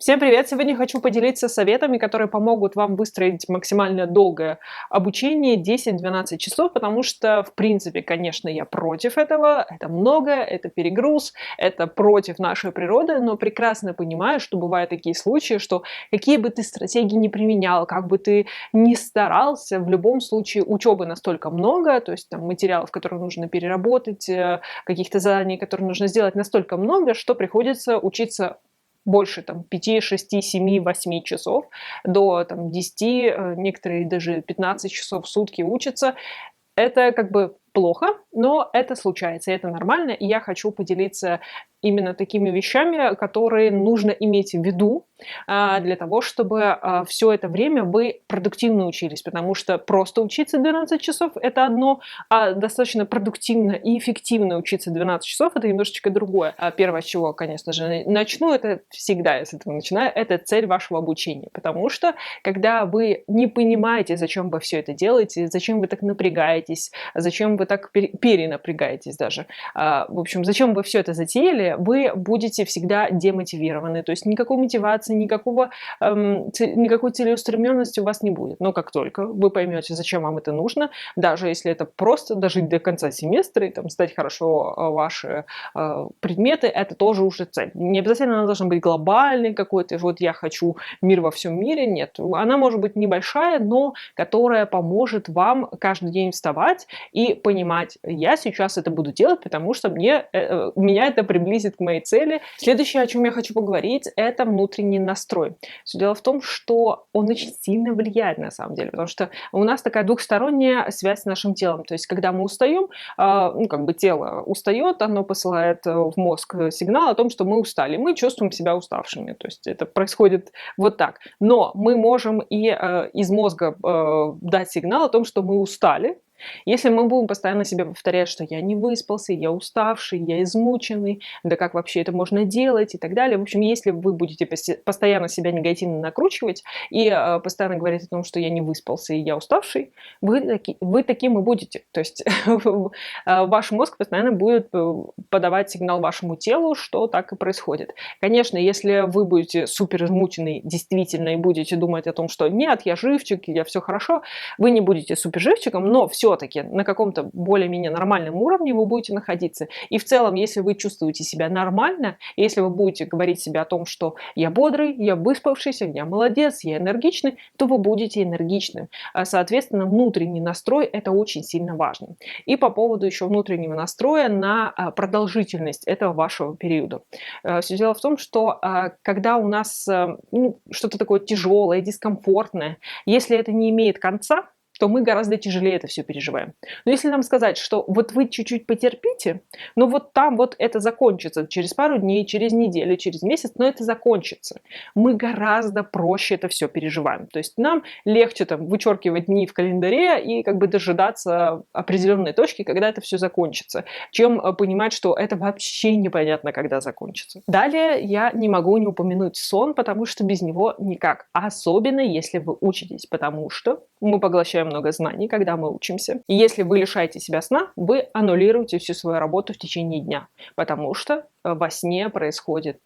Всем привет! Сегодня хочу поделиться советами, которые помогут вам выстроить максимально долгое обучение 10-12 часов, потому что, в принципе, конечно, я против этого. Это много, это перегруз, это против нашей природы, но прекрасно понимаю, что бывают такие случаи, что какие бы ты стратегии ни применял, как бы ты ни старался, в любом случае учебы настолько много, то есть там материалов, которые нужно переработать, каких-то заданий, которые нужно сделать, настолько много, что приходится учиться больше там 5, 6, 7, 8 часов до там 10, некоторые даже 15 часов в сутки учатся. Это как бы плохо, но это случается, и это нормально. И я хочу поделиться именно такими вещами, которые нужно иметь в виду для того, чтобы все это время вы продуктивно учились, потому что просто учиться 12 часов– это одно, а достаточно продуктивно и эффективно учиться 12 часов– это немножечко другое. Первое, с чего, конечно же, начну, это всегда, я с этого начинаю, это цель вашего обучения, потому что когда вы не понимаете, зачем вы все это делаете, зачем вы так напрягаетесь, зачем вы так перенапрягаетесь даже, в общем, зачем вы все это затеяли, вы будете всегда демотивированы, то есть никакой мотивации, никакой целеустремленности у вас не будет. Но как только вы поймете, зачем вам это нужно, даже если это просто дожить до конца семестра и там, сдать хорошо ваши предметы, это тоже уже цель. Не обязательно она должна быть глобальной какой-то, вот я хочу мир во всем мире, нет. Она может быть небольшая, но которая поможет вам каждый день вставать и понимать, я сейчас это буду делать, потому что меня это приблизит к моей цели. Следующее, о чем я хочу поговорить, это внутренний настрой. Все дело в том, что он очень сильно влияет на самом деле, потому что у нас такая двухсторонняя связь с нашим телом. То есть, когда мы устаем, как бы тело устает, оно посылает в мозг сигнал о том, что мы устали. Мы чувствуем себя уставшими. То есть, это происходит вот так. Но мы можем и из мозга дать сигнал о том, что мы устали. Если мы будем постоянно себе повторять, что я не выспался, я уставший, я измученный, да как вообще это можно делать и так далее. В общем, если вы будете постоянно себя негативно накручивать и постоянно говорить о том, что я не выспался и я уставший, вы таким и будете. То есть ваш мозг постоянно будет подавать сигнал вашему телу, что так и происходит. Конечно, если вы будете супер измученный действительно и будете думать о том, что нет, я живчик, я все хорошо, вы не будете супер живчиком, но все-таки на каком-то более-менее нормальном уровне вы будете находиться. И в целом, если вы чувствуете себя нормально, если вы будете говорить себе о том, что я бодрый, я выспавшийся, я молодец, я энергичный, то вы будете энергичным. Соответственно, внутренний настрой– это очень сильно важно. И по поводу еще внутреннего настроя на продолжительность этого вашего периода. Все дело в том, что когда у нас что-то такое тяжелое, дискомфортное, если это не имеет конца, то мы гораздо тяжелее это все переживаем. Но если нам сказать, что вот вы чуть-чуть потерпите, но вот там вот это закончится через пару дней, через неделю, через месяц, но это закончится, мы гораздо проще это все переживаем. То есть нам легче там вычеркивать дни в календаре и как бы дожидаться определенной точки, когда это все закончится, чем понимать, что это вообще непонятно, когда закончится. Далее я не могу не упомянуть сон, потому что без него никак. Особенно если вы учитесь, потому что мы поглощаем много знаний, когда мы учимся. И если вы лишаете себя сна, вы аннулируете всю свою работу в течение дня, потому что во сне происходит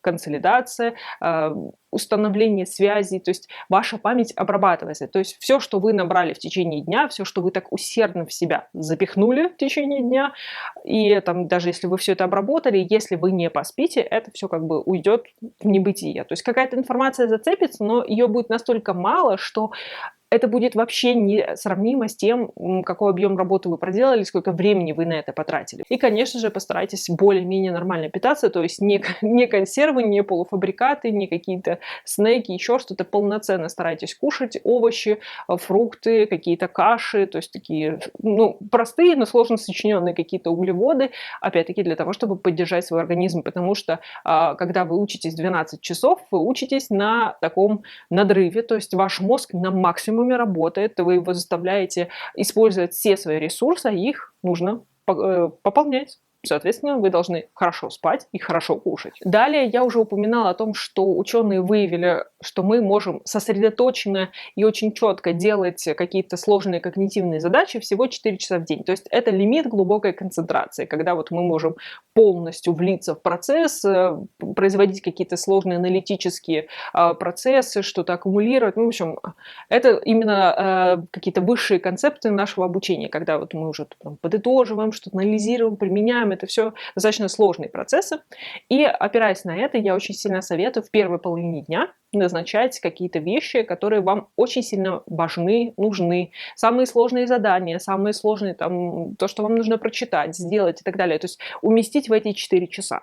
консолидация, установление связей, то есть ваша память обрабатывается. То есть все, что вы набрали в течение дня, все, что вы так усердно в себя запихнули в течение дня, и там, даже если вы все это обработали, если вы не поспите, это все как бы уйдет в небытие. То есть какая-то информация зацепится, но ее будет настолько мало, что это будет вообще не сравнимо с тем, какой объем работы вы проделали, сколько времени вы на это потратили. И, конечно же, постарайтесь более-менее нормально питаться, то есть не консервы, не полуфабрикаты, не какие-то снеки, еще что-то. Полноценно старайтесь кушать овощи, фрукты, какие-то каши, то есть такие простые, но сложно сочиненные какие-то углеводы, опять-таки для того, чтобы поддержать свой организм, потому что когда вы учитесь 12 часов, вы учитесь на таком надрыве, то есть ваш мозг на максимуме работает, вы его заставляете использовать все свои ресурсы, а их нужно пополнять. Соответственно, вы должны хорошо спать и хорошо кушать. Далее я уже упоминала о том, что ученые выявили, что мы можем сосредоточенно и очень четко делать какие-то сложные когнитивные задачи всего 4 часа в день. То есть это лимит глубокой концентрации, когда вот мы можем полностью влиться в процесс, производить какие-то сложные аналитические процессы, что-то аккумулировать. Ну, в общем, это именно какие-то высшие концепты нашего обучения, когда вот мы уже там подытоживаем, что-то анализируем, применяем. Это все достаточно сложные процессы. И опираясь на это, я очень сильно советую в первой половине дня назначать какие-то вещи, которые вам очень сильно важны, нужны. Самые сложные задания, самые сложные, там, то, что вам нужно прочитать, сделать и так далее. То есть уместить в эти 4 часа.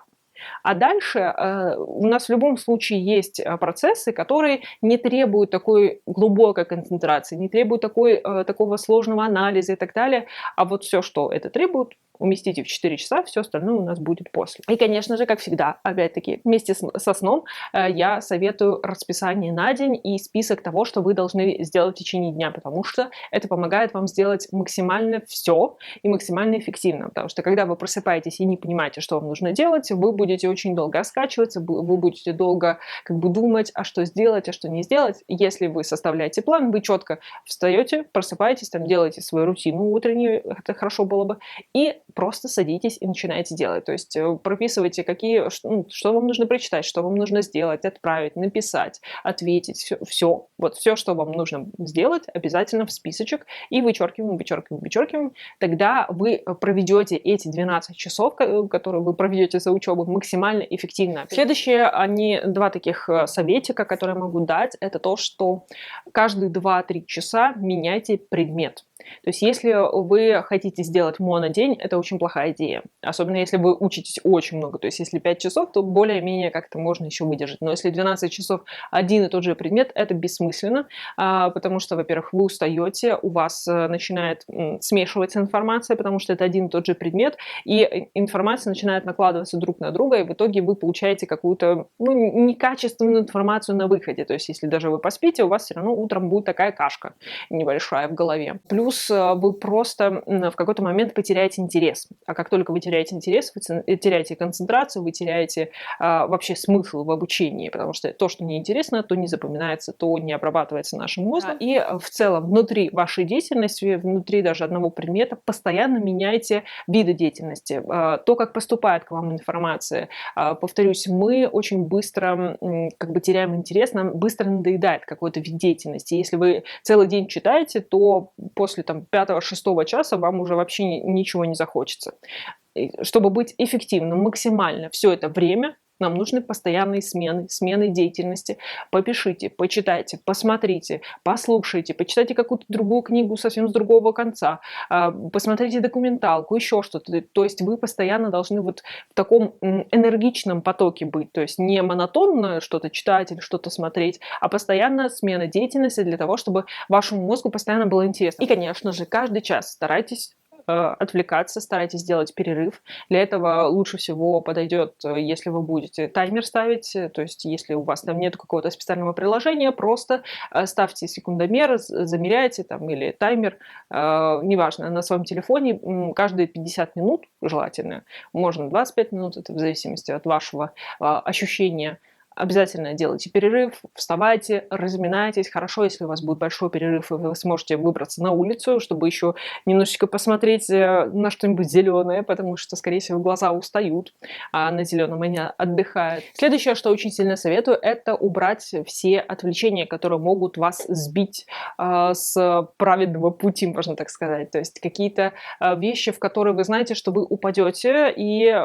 А дальше у нас в любом случае есть процессы, которые не требуют такой глубокой концентрации, не требуют такого сложного анализа и так далее. А вот все, что это требует, уместите в 4 часа, все остальное у нас будет после. И, конечно же, как всегда, опять-таки, вместе со сном я советую расписание на день и список того, что вы должны сделать в течение дня, потому что это помогает вам сделать максимально все и максимально эффективно. Потому что когда вы просыпаетесь и не понимаете, что вам нужно делать, вы будете очень долго раскачиваться, вы будете долго как бы думать, а что сделать, а что не сделать. Если вы составляете план, вы четко встаете, просыпаетесь, там делаете свою рутину утреннюю, это хорошо было бы, и просто садитесь и начинаете делать. То есть прописывайте, что вам нужно прочитать, что вам нужно сделать, отправить, написать, ответить. Все. Вот все, что вам нужно сделать, обязательно в списочек. И вычеркиваем. Тогда вы проведете эти 12 часов, которые вы проведете за учебу, максимально эффективно. Следующие, они два таких советика, которые я могу дать, это то, что каждые 2-3 часа меняйте предмет. То есть если вы хотите сделать монодень, это очень плохая идея. Особенно если вы учитесь очень много. То есть если 5 часов, то более-менее как-то можно еще выдержать. Но если 12 часов один и тот же предмет, это бессмысленно, потому что, во-первых, вы устаете, у вас начинает смешиваться информация, потому что это один и тот же предмет, и информация начинает накладываться друг на друга, и в итоге вы получаете какую-то некачественную информацию на выходе. То есть если даже вы поспите, у вас все равно утром будет такая кашка небольшая в голове. Плюс вы просто в какой-то момент потеряете интерес. А как только вы теряете интерес, вы теряете концентрацию, вы теряете вообще смысл в обучении, потому что то, что неинтересно, то не запоминается, то не обрабатывается нашим мозгом. И в целом внутри вашей деятельности, внутри даже одного предмета, постоянно меняйте виды деятельности. То, как поступает к вам информация. Повторюсь, мы очень быстро как бы теряем интерес, нам быстро надоедает какой-то вид деятельности. Если вы целый день читаете, то после там 5-6 часа вам уже вообще ничего не захочется. Чтобы быть эффективным максимально все это время, нам нужны постоянные смены деятельности. Попишите, почитайте, посмотрите, послушайте, почитайте какую-то другую книгу совсем с другого конца, посмотрите документалку, еще что-то. То есть вы постоянно должны вот в таком энергичном потоке быть, то есть не монотонно что-то читать или что-то смотреть, а постоянно смена деятельности для того, чтобы вашему мозгу постоянно было интересно. И, конечно же, каждый час старайтесь отвлекаться, старайтесь сделать перерыв. Для этого лучше всего подойдет, если вы будете таймер ставить, то есть если у вас там нет какого-то специального приложения, просто ставьте секундомер, замеряйте там или таймер, неважно, на своем телефоне каждые 50 минут желательно, можно 25 минут, это в зависимости от вашего ощущения. Обязательно делайте перерыв, вставайте, разминайтесь. Хорошо, если у вас будет большой перерыв, и вы сможете выбраться на улицу, чтобы еще немножечко посмотреть на что-нибудь зеленое, потому что, скорее всего, глаза устают, а на зеленом они отдыхают. Следующее, что очень сильно советую, это убрать все отвлечения, которые могут вас сбить с праведного пути, можно так сказать. То есть какие-то вещи, в которые вы знаете, что вы упадете, и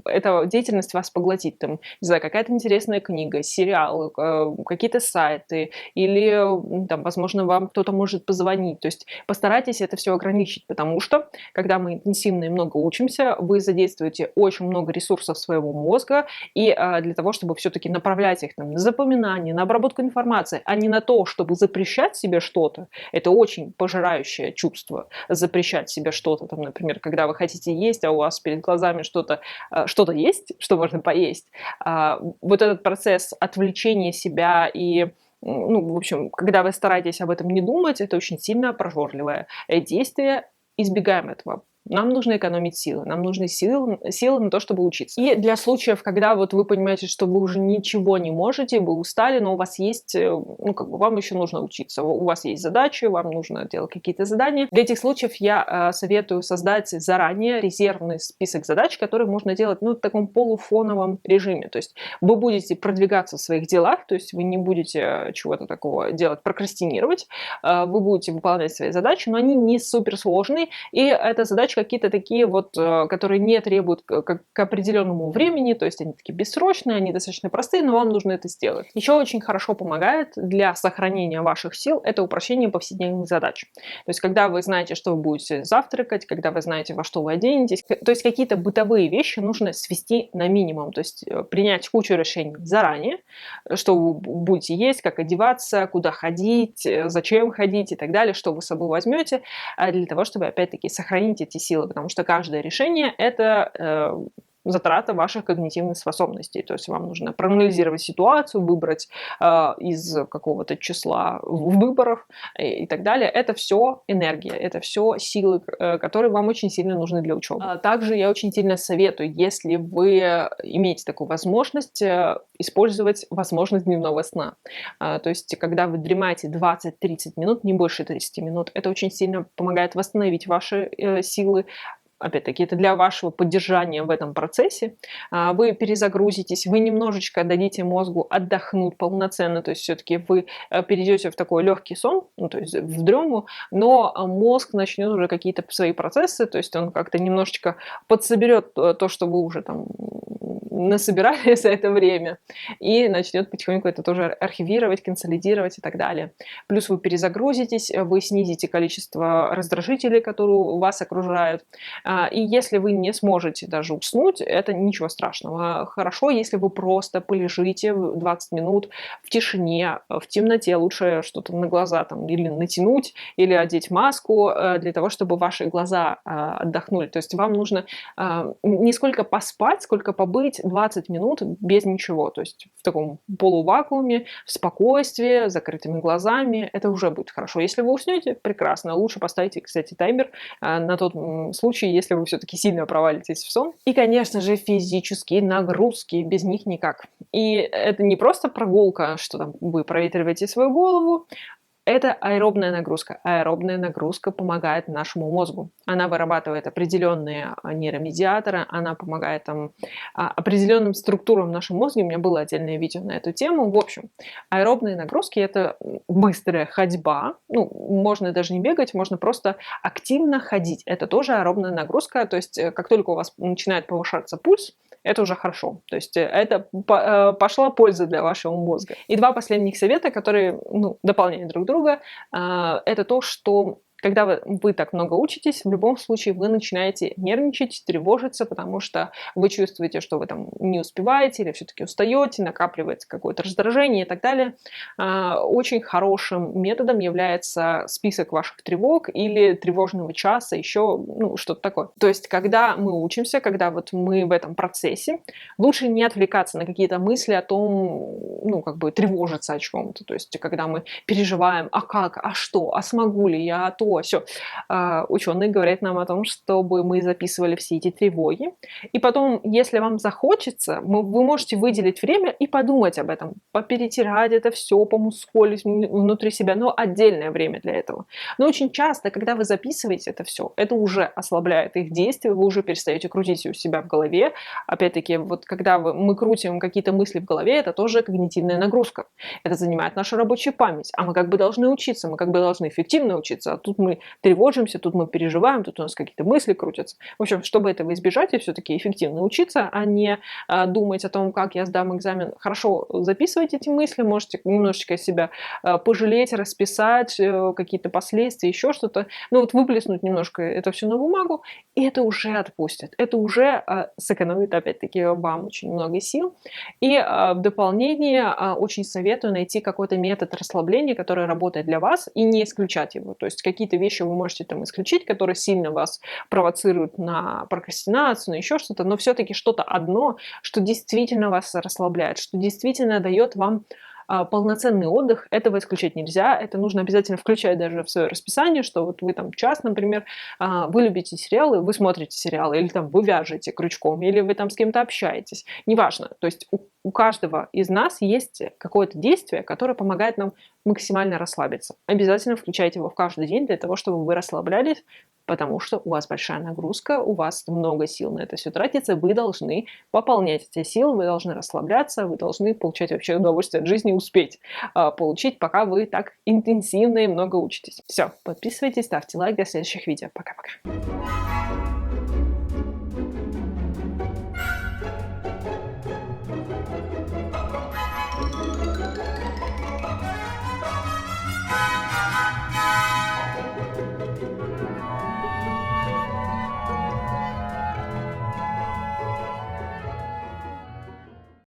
эта деятельность вас поглотит. Там, не знаю, какая-то интересная книга, сериал, какие-то сайты, или, там, возможно, вам кто-то может позвонить. То есть постарайтесь это все ограничить, потому что, когда мы интенсивно и много учимся, вы задействуете очень много ресурсов своего мозга, и для того, чтобы все-таки направлять их на запоминание, на обработку информации, а не на то, чтобы запрещать себе что-то, это очень пожирающее чувство, запрещать себе что-то, там, например, когда вы хотите есть, а у вас перед глазами что-то есть, что можно поесть. Вот этот процесс отвлечения себя и в общем, когда вы стараетесь об этом не думать, это очень сильно прожорливое действие. Избегаем этого. Нам нужно экономить силы, нам нужны силы на то, чтобы учиться. И для случаев, когда вот вы понимаете, что вы уже ничего не можете, вы устали, но у вас есть, ну, как бы вам еще нужно учиться, у вас есть задачи, вам нужно делать какие-то задания. Для этих случаев я советую создать заранее резервный список задач, которые можно делать, ну, в таком полуфоновом режиме. То есть вы будете продвигаться в своих делах, то есть вы не будете чего-то такого делать, прокрастинировать, вы будете выполнять свои задачи, но они не суперсложные, и это задачи какие-то такие вот, которые не требуют к определенному времени, то есть они такие бессрочные, они достаточно простые, но вам нужно это сделать. Еще очень хорошо помогает для сохранения ваших сил это упрощение повседневных задач. То есть когда вы знаете, что вы будете завтракать, когда вы знаете, во что вы оденетесь, то есть какие-то бытовые вещи нужно свести на минимум, то есть принять кучу решений заранее, что вы будете есть, как одеваться, куда ходить, зачем ходить и так далее, что вы с собой возьмете, для того, чтобы, опять-таки, сохранить эти силы, потому что каждое решение – это затрата ваших когнитивных способностей. То есть вам нужно проанализировать ситуацию, выбрать из какого-то числа выборов и так далее. Это все энергия, это все силы, которые вам очень сильно нужны для учебы. Также я очень сильно советую, если вы имеете такую возможность, использовать возможность дневного сна. То есть когда вы дремаете 20-30 минут, не больше 30 минут, это очень сильно помогает восстановить ваши силы. Опять-таки, это для вашего поддержания в этом процессе. Вы перезагрузитесь, вы немножечко дадите мозгу отдохнуть полноценно, то есть все-таки вы перейдете в такой легкий сон, ну, то есть в дрему, но мозг начнет уже какие-то свои процессы, то есть он как-то немножечко подсоберет то, что вы уже там насобирали за это время, и начнет потихоньку это тоже архивировать, консолидировать и так далее. Плюс вы перезагрузитесь, вы снизите количество раздражителей, которые вас окружают. И если вы не сможете даже уснуть, это ничего страшного. Хорошо, если вы просто полежите 20 минут в тишине, в темноте, лучше что-то на глаза там или натянуть, или одеть маску для того, чтобы ваши глаза отдохнули. То есть вам нужно не сколько поспать, сколько побыть 20 минут без ничего. То есть в таком полувакууме, в спокойствии, с закрытыми глазами. Это уже будет хорошо. Если вы уснете, прекрасно. Лучше поставьте, кстати, таймер на тот случай, если вы все-таки сильно провалитесь в сон. И, конечно же, физические нагрузки. Без них никак. И это не просто прогулка, что там вы проветриваете свою голову. Это аэробная нагрузка. Аэробная нагрузка помогает нашему мозгу. Она вырабатывает определенные нейромедиаторы, она помогает там, определенным структурам в нашем мозге. У меня было отдельное видео на эту тему. В общем, аэробные нагрузки – это быстрая ходьба. Ну, можно даже не бегать, можно просто активно ходить. Это тоже аэробная нагрузка. То есть, как только у вас начинает повышаться пульс, это уже хорошо. То есть это пошла польза для вашего мозга. И два последних совета, которые дополняют друг друга, это то, что когда вы так много учитесь, в любом случае вы начинаете нервничать, тревожиться, потому что вы чувствуете, что вы там не успеваете или все-таки устаете, накапливается какое-то раздражение и так далее. Очень хорошим методом является список ваших тревог или тревожного часа, еще что-то такое. То есть, когда мы учимся, когда вот мы в этом процессе, лучше не отвлекаться на какие-то мысли о том, тревожиться о чем-то. То есть, когда мы переживаем, а как, а что, а смогу ли я, а то, все. Ученые говорят нам о том, чтобы мы записывали все эти тревоги. И потом, если вам захочется, вы можете выделить время и подумать об этом, поперетирать это все, помускулить внутри себя, но отдельное время для этого. Но очень часто, когда вы записываете это все, это уже ослабляет их действие, вы уже перестаете крутить у себя в голове. Опять-таки, вот когда мы крутим какие-то мысли в голове, это тоже когнитивная нагрузка. Это занимает нашу рабочую память. А мы как бы должны учиться, мы как бы должны эффективно учиться, а тут мы тревожимся, тут мы переживаем, тут у нас какие-то мысли крутятся. В общем, чтобы этого избежать, и все-таки эффективно учиться, а не думать о том, как я сдам экзамен. Хорошо, записывайте эти мысли, можете немножечко себя пожалеть, расписать, какие-то последствия, еще что-то. Выплеснуть немножко это все на бумагу, и это уже отпустит. Это уже сэкономит, опять-таки, вам очень много сил. И в дополнение очень советую найти какой-то метод расслабления, который работает для вас, и не исключать его. То есть какие-то вещи вы можете там исключить, которые сильно вас провоцируют на прокрастинацию, на еще что-то, но все-таки что-то одно, что действительно вас расслабляет, что действительно дает вам полноценный отдых, этого исключать нельзя. Это нужно обязательно включать даже в свое расписание, что вот вы там час, например, вы любите сериалы, вы смотрите сериалы, или там вы вяжете крючком, или вы там с кем-то общаетесь. Неважно. То есть у каждого из нас есть какое-то действие, которое помогает нам максимально расслабиться. Обязательно включайте его в каждый день для того, чтобы вы расслаблялись, потому что у вас большая нагрузка, у вас много сил на это все тратится, вы должны пополнять эти силы, вы должны расслабляться, вы должны получать вообще удовольствие от жизни, успеть получить, пока вы так интенсивно и много учитесь. Все, подписывайтесь, ставьте лайк, до следующих видео. Пока-пока.